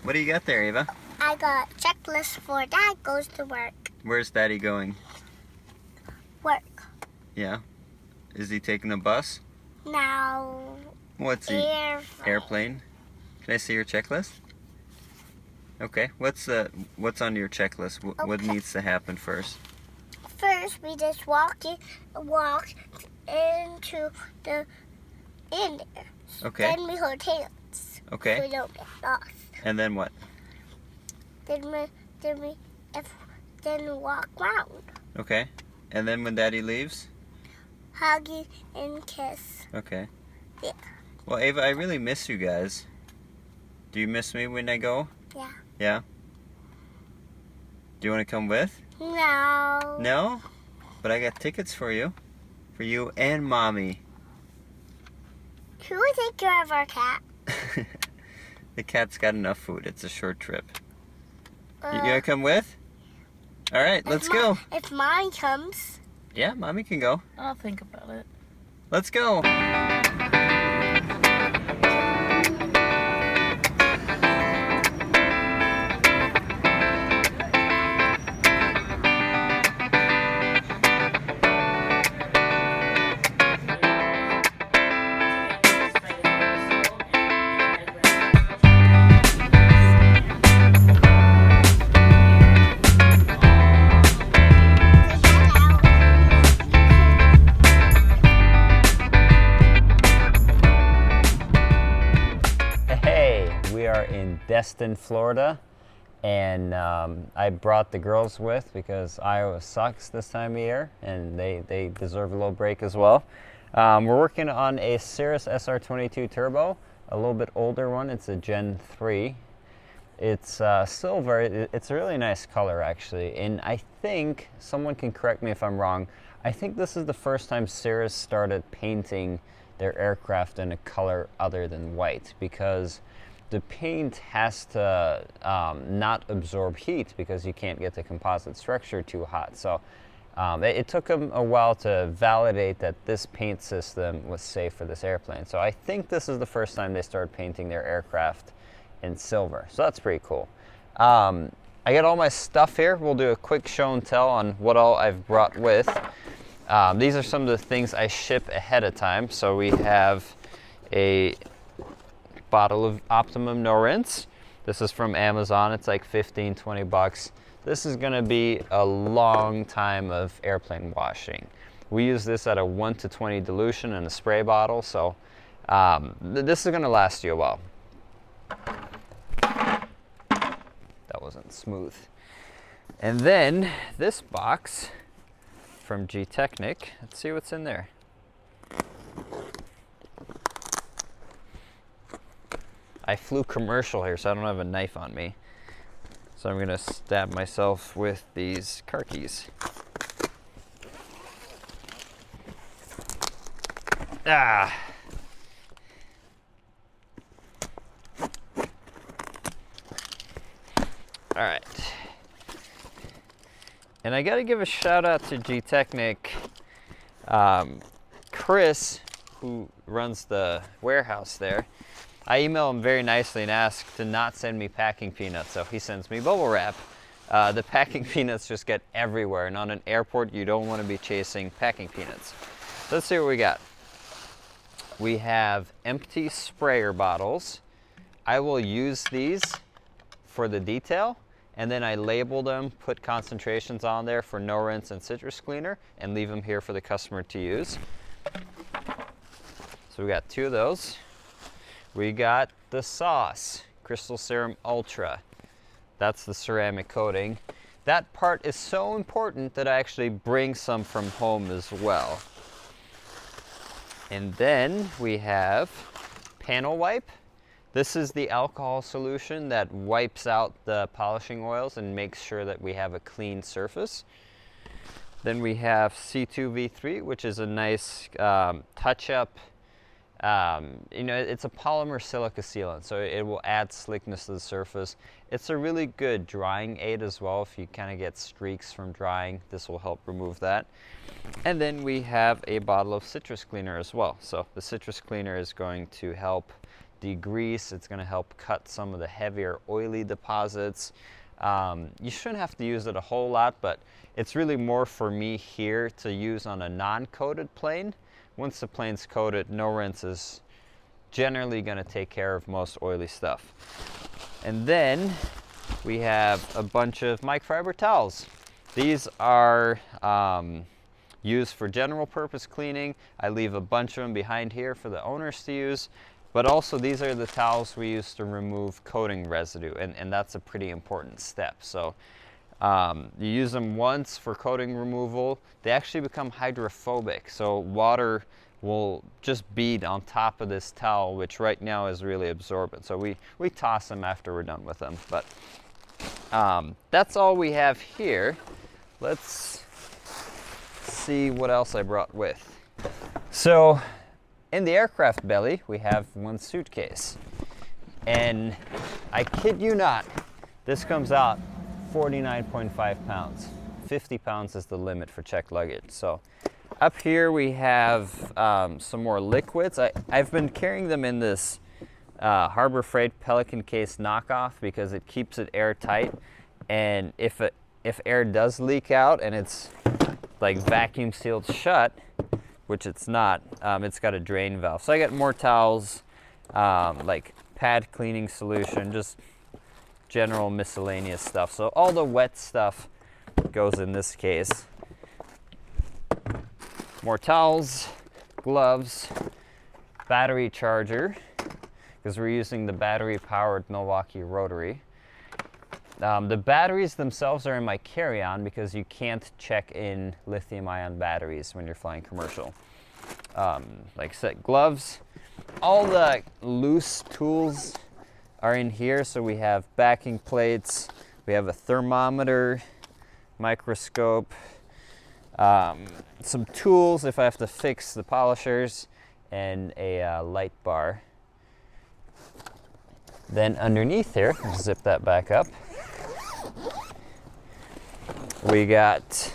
What do you got there, Ava? I got checklist for Dad goes to work. Where's Daddy going? Work. Yeah. Is he taking a bus? Now. What's he? Airplane. Can I see your checklist? Okay. What's on your checklist? What needs to happen first? First, we just walk into the in there. Okay. Then we hold hands. Okay. So we don't get lost. And then what? Then we walk around. Okay. And then when Daddy leaves? Hug and kiss. Okay. Yeah. Well, Ava, I really miss you guys. Do you miss me when I go? Yeah. Yeah? Do you want to come with? No. No? But I got tickets for you. For you and Mommy. Who will take care of our cat? The cat's got enough food. It's a short trip. You gonna come with? All right, let's go. If Mommy comes. Yeah, Mommy can go. I'll think about it. Let's go. In Destin, Florida, and I brought the girls with because Iowa sucks this time of year and they deserve a little break as well. We're working on a Cirrus SR22 turbo, a little bit older one. It's a Gen 3. It's silver. It's a really nice color actually, and I think, someone can correct me if I'm wrong, I think this is the first time Cirrus started painting their aircraft in a color other than white, because the paint has to not absorb heat because you can't get the composite structure too hot. So it took them a while to validate that this paint system was safe for this airplane. So I think this is the first time they started painting their aircraft in silver. So that's pretty cool. I got all my stuff here. We'll do a quick show and tell on what all I've brought with. These are some of the things I ship ahead of time. So we have a bottle of Optimum No Rinse. This is from Amazon. It's like 15-20 bucks. This is going to be a long time of airplane washing. We use this at a 1:20 dilution in a spray bottle, so this is going to last you a while. That wasn't smooth. And then this box from G-Technic. Let's see what's in there. I flew commercial here, so I don't have a knife on me. So I'm gonna stab myself with these car keys. Ah! All right. And I gotta give a shout out to G-Technic. Chris, who runs the warehouse there, I email him very nicely and ask to not send me packing peanuts, so he sends me bubble wrap. The packing peanuts just get everywhere, and on an airport you don't want to be chasing packing peanuts. So let's see what we got. We have empty sprayer bottles. I will use these for the detail, and then I label them, put concentrations on there for no rinse and citrus cleaner, and leave them here for the customer to use. So we got 2 of those. We got the sauce, Crystal Serum Ultra. That's the ceramic coating. That part is so important that I actually bring some from home as well. And then we have panel wipe. This is the alcohol solution that wipes out the polishing oils and makes sure that we have a clean surface. Then we have C2V3, which is a nice touch-up. You know, it's a polymer silica sealant, so it will add slickness to the surface. It's a really good drying aid as well. If you kind of get streaks from drying, this will help remove that. And then we have a bottle of citrus cleaner as well. So the citrus cleaner is going to help degrease. It's going to help cut some of the heavier oily deposits. You shouldn't have to use it a whole lot, but it's really more for me here to use on a non-coated plane. Once the plane's coated, no rinse is generally going to take care of most oily stuff. And then we have a bunch of microfiber towels. These are used for general purpose cleaning. I leave a bunch of them behind here for the owners to use. But also these are the towels we use to remove coating residue, and that's a pretty important step. So you use them once for coating removal. They actually become hydrophobic, so water will just bead on top of this towel, which right now is really absorbent. So we toss them after we're done with them. But that's all we have here. Let's see what else I brought with. So in the aircraft belly, we have one suitcase. And I kid you not, this comes out 49.5 pounds. 50 pounds is the limit for checked luggage. So up here we have some more liquids. I've been carrying them in this Harbor Freight Pelican case knockoff because it keeps it airtight. And if air does leak out and it's like vacuum sealed shut, which it's not, it's got a drain valve. So I got more towels, like pad cleaning solution, just general miscellaneous stuff. So all the wet stuff goes in this case. More towels, gloves, battery charger, because we're using the battery-powered Milwaukee rotary. The batteries themselves are in my carry-on because you can't check in lithium-ion batteries when you're flying commercial. Like I said, gloves. All the loose tools are in here. So we have backing plates, we have a thermometer, microscope, some tools if I have to fix the polishers, and a light bar. Then underneath here, zip that back up, we got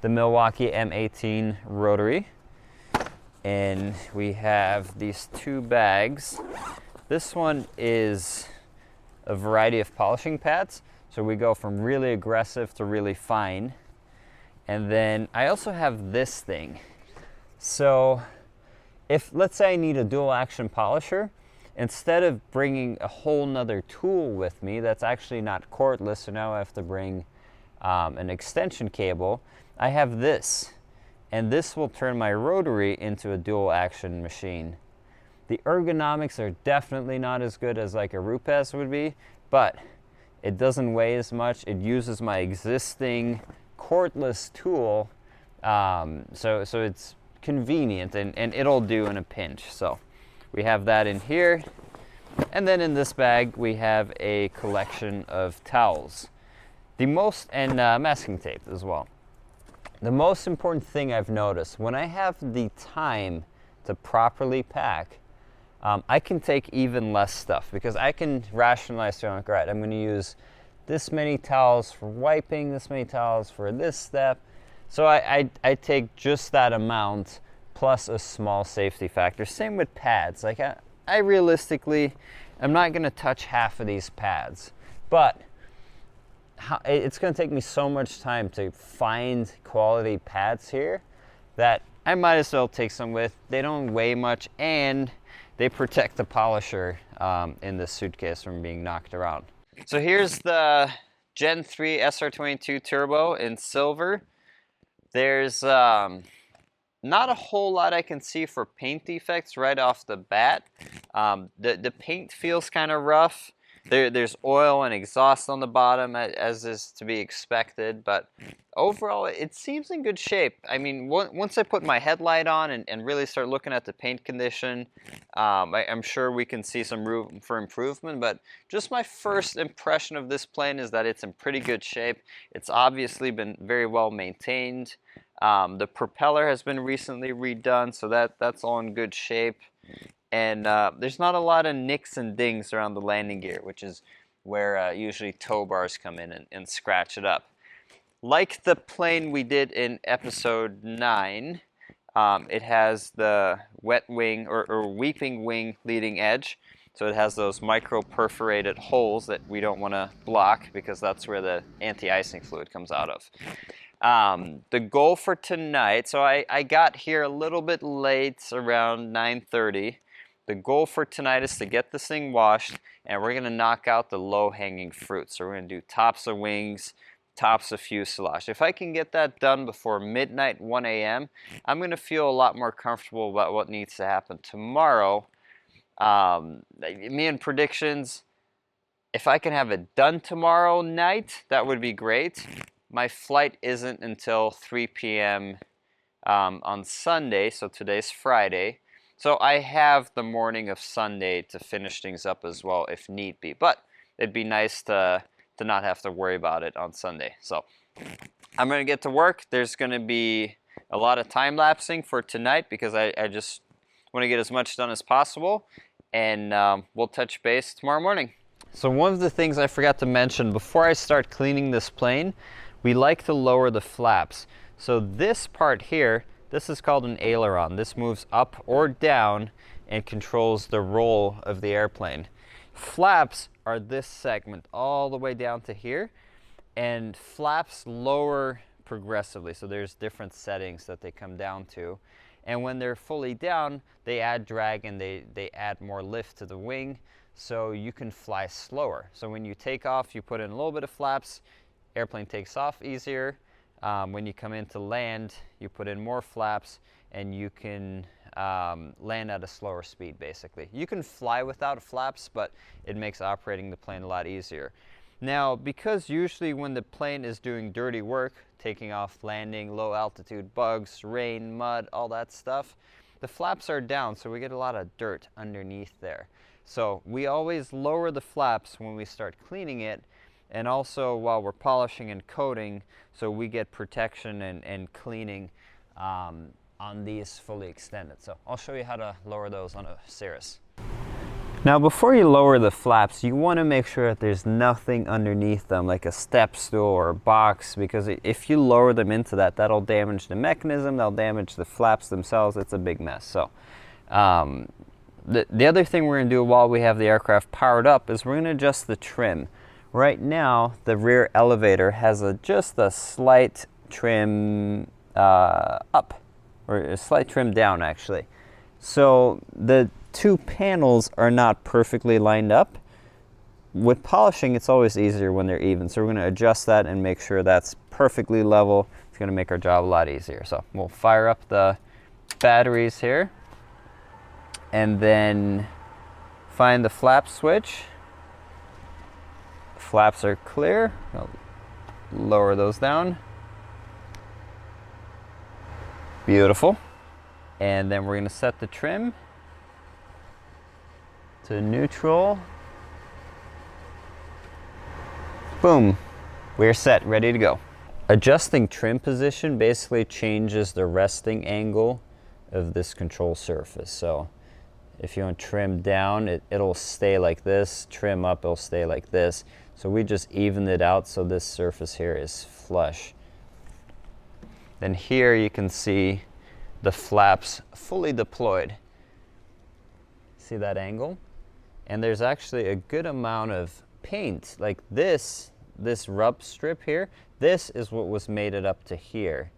the Milwaukee M18 rotary, and we have these two bags. This one is a variety of polishing pads, so we go from really aggressive to really fine. And then I also have this thing. So if, let's say I need a dual action polisher, instead of bringing a whole nother tool with me that's actually not cordless, so now I have to bring an extension cable, I have this. And this will turn my rotary into a dual action machine. The ergonomics are definitely not as good as like a Rupes would be, but it doesn't weigh as much. It uses my existing cordless tool, so it's convenient, and it'll do in a pinch. So we have that in here. And then in this bag, we have a collection of towels. And masking tape as well. The most important thing I've noticed, when I have the time to properly pack, I can take even less stuff because I can rationalize to, like, all right, I'm going to use this many towels for wiping, this many towels for this step. So I take just that amount plus a small safety factor. Same with pads. Like I realistically, I'm not going to touch half of these pads, but it's going to take me so much time to find quality pads here that I might as well take some with. They don't weigh much, and they protect the polisher in this suitcase from being knocked around. So here's the Gen 3 SR22 Turbo in silver. There's not a whole lot I can see for paint defects right off the bat. The paint feels kind of rough. There's oil and exhaust on the bottom, as is to be expected, but overall it seems in good shape. I mean, once I put my headlight on and really start looking at the paint condition, I'm sure we can see some room for improvement, but just my first impression of this plane is that it's in pretty good shape. It's obviously been very well maintained. The propeller has been recently redone, so that's all in good shape. And there's not a lot of nicks and dings around the landing gear, which is where usually tow bars come in and scratch it up. Like the plane we did in episode 9, it has the wet wing or weeping wing leading edge. So it has those micro perforated holes that we don't want to block because that's where the anti-icing fluid comes out of. The goal for tonight, so I got here a little bit late, around 9:30. The goal for tonight is to get this thing washed, and we're going to knock out the low-hanging fruit. So we're going to do tops of wings, tops of fuselage. If I can get that done before midnight, 1 a.m., I'm going to feel a lot more comfortable about what needs to happen tomorrow. Me and predictions, if I can have it done tomorrow night, that would be great. My flight isn't until 3 p.m. On Sunday, so today's Friday. So I have the morning of Sunday to finish things up as well if need be. But it'd be nice to not have to worry about it on Sunday. So I'm going to get to work. There's going to be a lot of time lapsing for tonight because I just want to get as much done as possible. And we'll touch base tomorrow morning. So one of the things I forgot to mention before I start cleaning this plane, we like to lower the flaps. So this part here, this is called an aileron. This moves up or down and controls the roll of the airplane. Flaps are this segment all the way down to here, and flaps lower progressively. So there's different settings that they come down to. And when they're fully down, they add drag and they add more lift to the wing, so you can fly slower. So when you take off, you put in a little bit of flaps, airplane takes off easier. When you come in to land, you put in more flaps, and you can land at a slower speed, basically. You can fly without flaps, but it makes operating the plane a lot easier. Now, because usually when the plane is doing dirty work, taking off, landing, low altitude bugs, rain, mud, all that stuff, the flaps are down, so we get a lot of dirt underneath there. So we always lower the flaps when we start cleaning it, and also while we're polishing and coating, so we get protection and cleaning on these fully extended. So I'll show you how to lower those on a Cirrus. Now before you lower the flaps, you want to make sure that there's nothing underneath them, like a step stool or a box, because if you lower them into that, that'll damage the mechanism, that'll damage the flaps themselves. It's a big mess. So the other thing we're going to do while we have the aircraft powered up is we're going to adjust the trim. Right now, the rear elevator has just a slight trim up, or a slight trim down actually. So the two panels are not perfectly lined up. With polishing, it's always easier when they're even. So we're going to adjust that and make sure that's perfectly level. It's going to make our job a lot easier. So we'll fire up the batteries here and then find the flap switch. Flaps are clear. I'll lower those down. Beautiful. And then we're going to set the trim to neutral. Boom. We're set, ready to go. Adjusting trim position basically changes the resting angle of this control surface. So if you want trim down, it'll stay like this. Trim up, it'll stay like this. So we just evened it out so this surface here is flush. Then here you can see the flaps fully deployed. See that angle? And there's actually a good amount of paint. Like this rub strip here, this is what was made it up to here.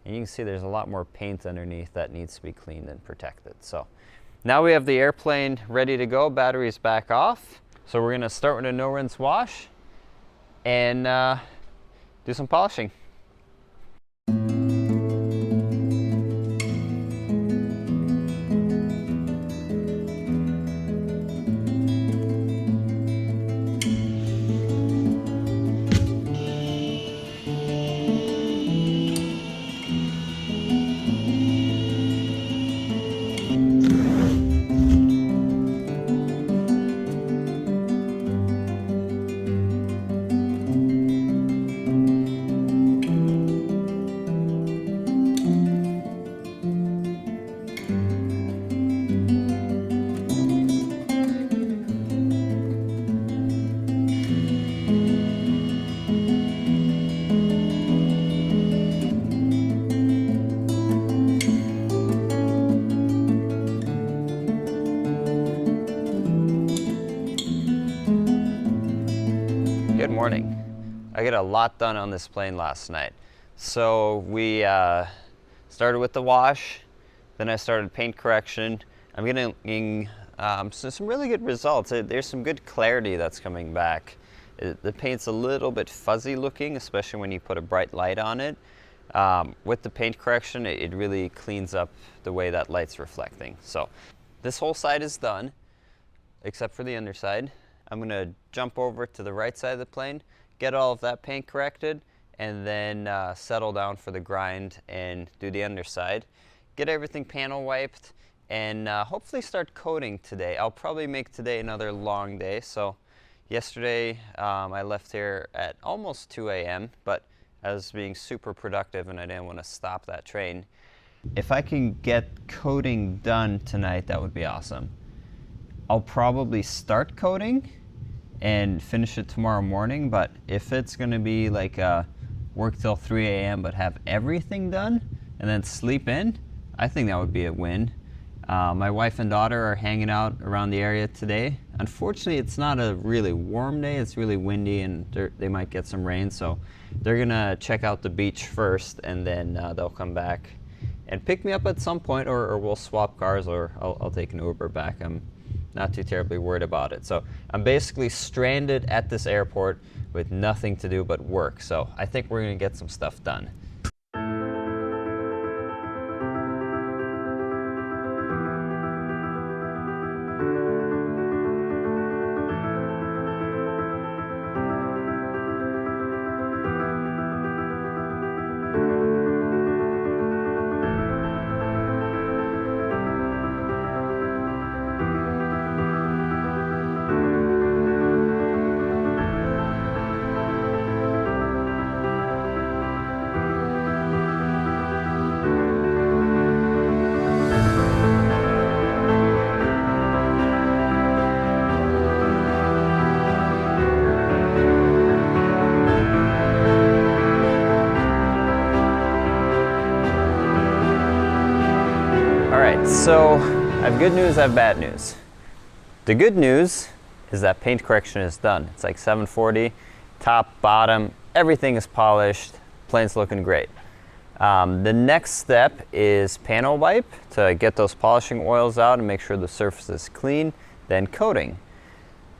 And you can see there's a lot more paint underneath that needs to be cleaned and protected. So now we have the airplane ready to go, batteries back off. So we're gonna start with a no rinse wash and do some polishing. Good morning. I got a lot done on this plane last night. So we started with the wash, then I started paint correction. I'm getting some really good results. There's some good clarity that's coming back. The paint's a little bit fuzzy looking, especially when you put a bright light on it. With the paint correction, it really cleans up the way that light's reflecting. So this whole side is done, except for the underside. I'm gonna jump over to the right side of the plane, get all of that paint corrected, and then settle down for the grind and do the underside. Get everything panel wiped, and hopefully start coating today. I'll probably make today another long day. So yesterday I left here at almost 2 a.m., but I was being super productive and I didn't want to stop that train. If I can get coating done tonight, that would be awesome. I'll probably start coating and finish it tomorrow morning, but if it's going to be like work till 3 a.m. but have everything done and then sleep in, I think that would be a win. My wife and daughter are hanging out around the area today. Unfortunately, it's not a really warm day. It's really windy and they might get some rain, so they're going to check out the beach first, and then they'll come back and pick me up at some point, or we'll swap cars, or I'll take an Uber back. I'm not too terribly worried about it. So I'm basically stranded at this airport with nothing to do but work. So I think we're going to get some stuff done. So I have good news, I have bad news. The good news is that paint correction is done. It's like 740, top, bottom, everything is polished, plane's looking great. The next step is panel wipe to get those polishing oils out and make sure the surface is clean, then coating.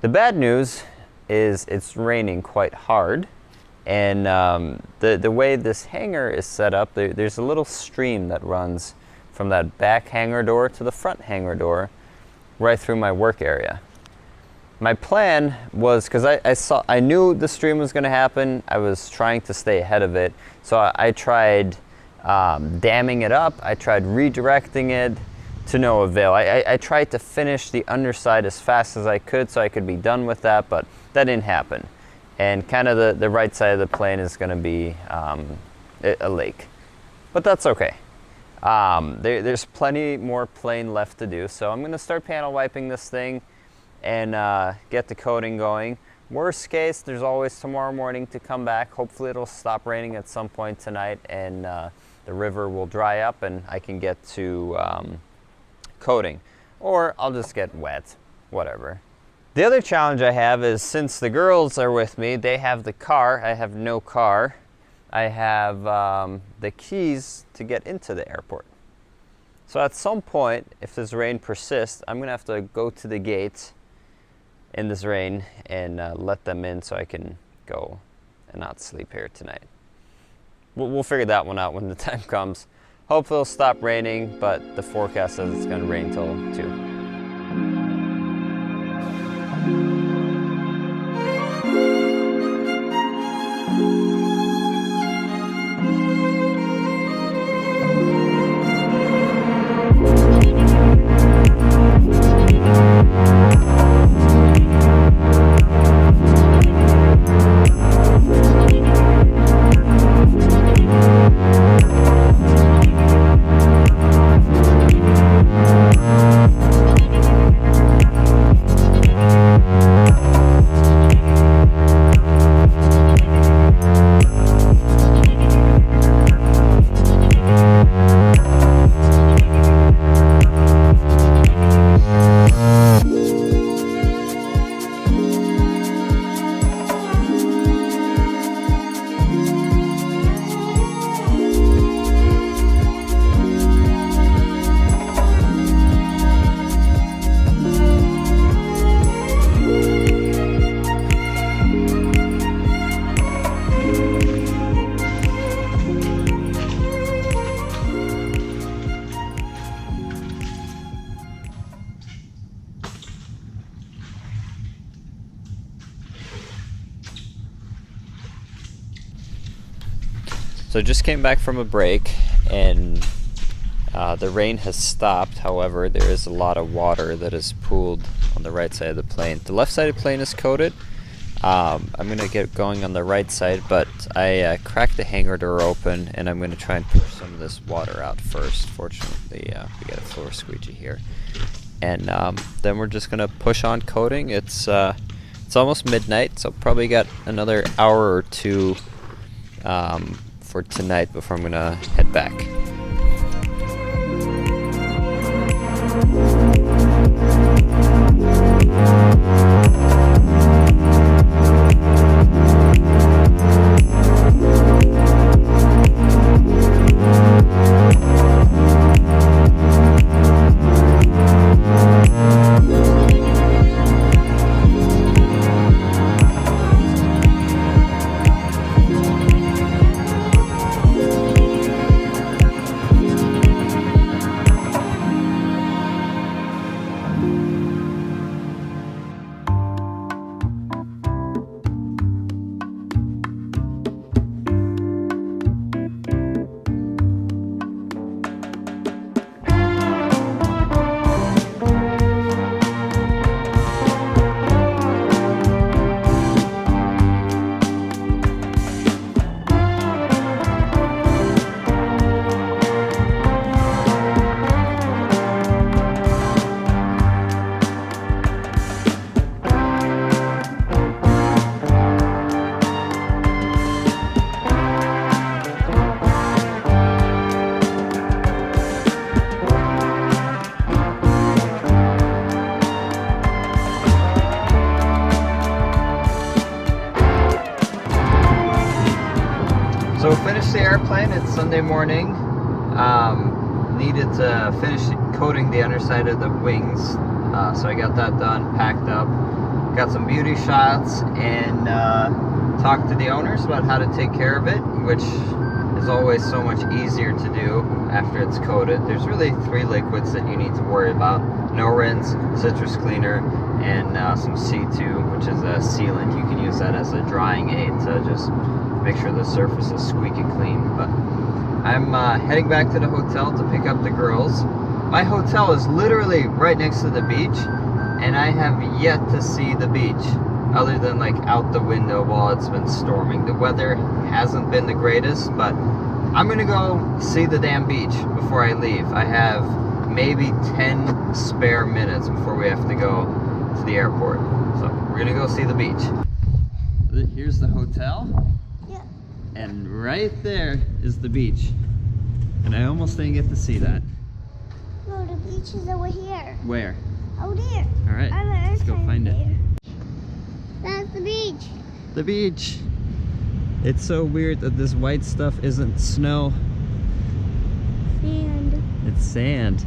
The bad news is it's raining quite hard, and the way this hangar is set up, there's a little stream that runs from that back hangar door to the front hangar door, right through my work area. My plan was, because I knew the stream was going to happen, I was trying to stay ahead of it, so I tried damming it up, I tried redirecting it to no avail. I tried to finish the underside as fast as I could so I could be done with that, but that didn't happen. And kind of the right side of the plane is going to be a lake, but that's okay. There's plenty more plane left to do, so I'm going to start panel wiping this thing and get the coating going. Worst case, there's always tomorrow morning to come back. Hopefully it'll stop raining at some point tonight, and the river will dry up and I can get to coating. Or I'll just get wet, whatever. The other challenge I have is, since the girls are with me, they have the car, I have no car. I have the keys to get into the airport. So at some point, if this rain persists, I'm going to have to go to the gate in this rain and let them in so I can go and not sleep here tonight. We'll figure that one out when the time comes. Hopefully it'll stop raining, but the forecast says it's going to rain till 2. So just came back from a break, and the rain has stopped. However, there is a lot of water that is pooled on the right side of the plane. The left side of the plane is coated. I'm going to get going on the right side, but I cracked the hangar door open, and I'm going to try and push some of this water out first. Fortunately, we got a floor squeegee here. And then we're just going to push on coating. It's almost midnight, so probably got another hour or two for tonight before I'm going to head back. So we finished the airplane. It's Sunday morning. Needed to finish coating the underside of the wings, so I got that done, packed up, got some beauty shots, and talked to the owners about how to take care of it, which is always so much easier to do after it's coated. There's really 3 liquids that you need to worry about: no rinse, citrus cleaner, and some C2, which is a sealant. You can use that as a drying aid to just make sure the surface is squeaky clean. But I'm heading back to the hotel to pick up the girls. My hotel is literally right next to the beach, and I have yet to see the beach other than like out the window while it's been storming. The weather hasn't been the greatest, but I'm gonna go see the damn beach before I leave. I have maybe 10 spare minutes before we have to go to the airport. So we're gonna go see the beach. Here's the hotel. And right there is the beach. And I almost didn't get to see that. No, the beach is over here. Where? Oh, there. All right, let's go find it. That's the beach. The beach. It's so weird that this white stuff isn't snow. Sand. It's sand.